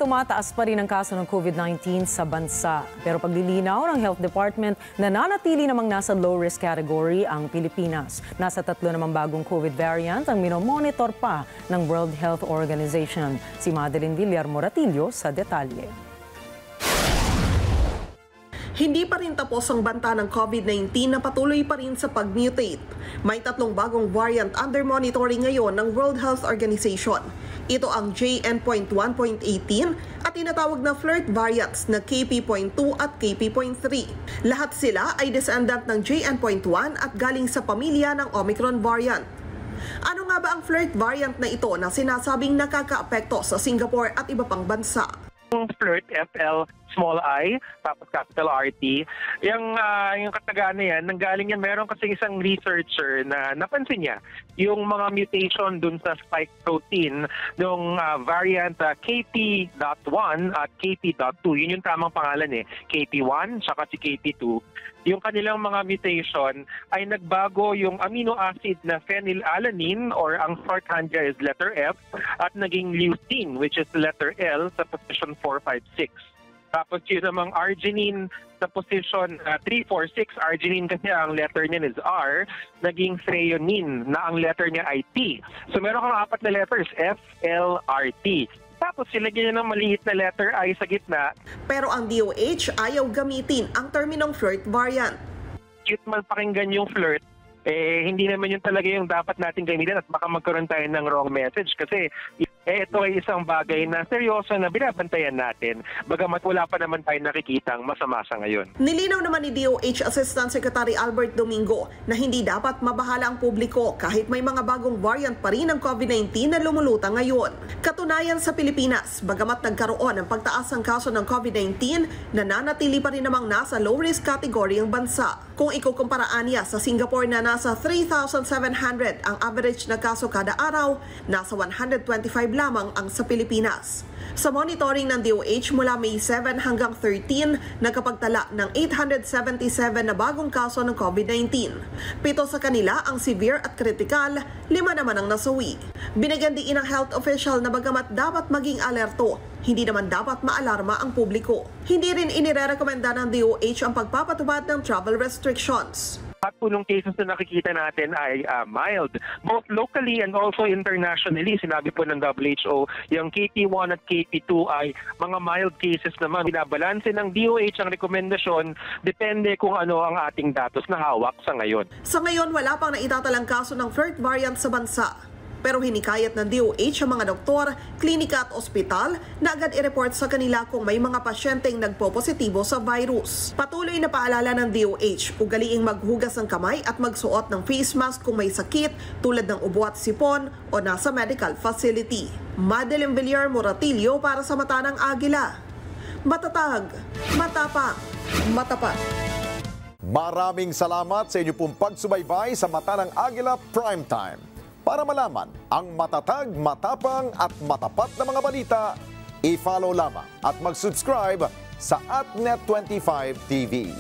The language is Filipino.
Tumataas pa rin ang kaso ng COVID-19 sa bansa. Pero paglilinaw ng Health Department, nananatili namang nasa low-risk category ang Pilipinas. Nasa 3 namang bagong COVID variant ang minomonitor pa ng World Health Organization. Si Madeline Villar Moratillo sa detalye. Hindi pa rin tapos ang banta ng COVID-19 na patuloy pa rin sa pag-mutate. May 3 bagong variant under monitoring ngayon ng World Health Organization. Ito ang JN.1.18 at tinatawag na flirt variants na KP.2 at KP.3. Lahat sila ay descendant ng JN.1 at galing sa pamilya ng Omicron variant. Ano nga ba ang flirt variant na ito na sinasabing nakakaapekto sa Singapore at iba pang bansa? Flirt, FL, small I, tapos capital RT. Yung katagaan na yan, nanggaling yan, meron kasi isang researcher na napansin niya yung mga mutation dun sa spike protein ng variant KP.1 at KP.2. Yun yung tamang pangalan KP1 saka si KP2. Yung kanilang mga mutation ay nagbago yung amino acid na phenylalanine or ang shorthand niya is letter F at naging leucine which is letter L sa position 456. Tapos yun namang arginine sa position 346, arginine kasi ang letter niya is R, naging threonine na ang letter niya ay T. So meron kang 4 na letters, F, L, R, T. Tapos silagyan niya ng maliit na letter I sa gitna. Pero ang DOH ayaw gamitin ang terminong flirt variant. Cute man pakinggan yung flirt, hindi naman yun talaga yung dapat natin gamitin at baka magkaroon tayo ng wrong message kasi ito ay isang bagay na seryoso na binabantayan natin bagamat wala pa naman tayo nakikitang masama sa ngayon. Nilinaw naman ni DOH Assistant Secretary Albert Domingo na hindi dapat mabahala ang publiko kahit may mga bagong variant pa rin ng COVID-19 na lumulutang ngayon. Katunayan sa Pilipinas, bagamat nagkaroon ng pagtaas ng kaso ng COVID-19, nananatili pa rin namang nasa low-risk category ang bansa. Kung ikukumparaan niya sa Singapore na nasa 3,700 ang average na kaso kada araw, nasa 125 lamang ang sa Pilipinas. Sa monitoring ng DOH mula May 7 hanggang 13, nakapagtala ng 877 na bagong kaso ng COVID-19. 7 sa kanila ang severe at critical, 5 naman ang nasawi. Binigyan din ng health official na bagamat dapat maging alerto, hindi naman dapat maalarma ang publiko. Hindi rin inirekomenda ng DOH ang pagpapatupad ng travel restrictions. At punong cases na nakikita natin ay mild. Both locally and also internationally, sinabi po ng WHO, yung KP1 at KP2 ay mga mild cases naman. Binabalanse ng DOH ang rekomendasyon, depende kung ano ang ating datos na hawak sa ngayon. Sa ngayon, wala pang naitatalang kaso ng flirt variant sa bansa. Pero hinikayat ng DOH ang mga doktor, klinika at ospital na agad i-report sa kanila kung may mga pasyenteng nagpo-positibo sa virus. Patuloy na paalala ng DOH, ugaliing maghugas ng kamay at magsuot ng face mask kung may sakit tulad ng ubo at sipon o nasa medical facility. Madeline Villar Moratillo para sa Mata ng Agila. Matatag, matapang, matapat. Maraming salamat sa inyo pong pagsubaybay sa Mata ng Agila Primetime. Para malaman ang matatag, matapang at matapat na mga balita, i-follow lamang at mag-subscribe sa AtNet25 TV.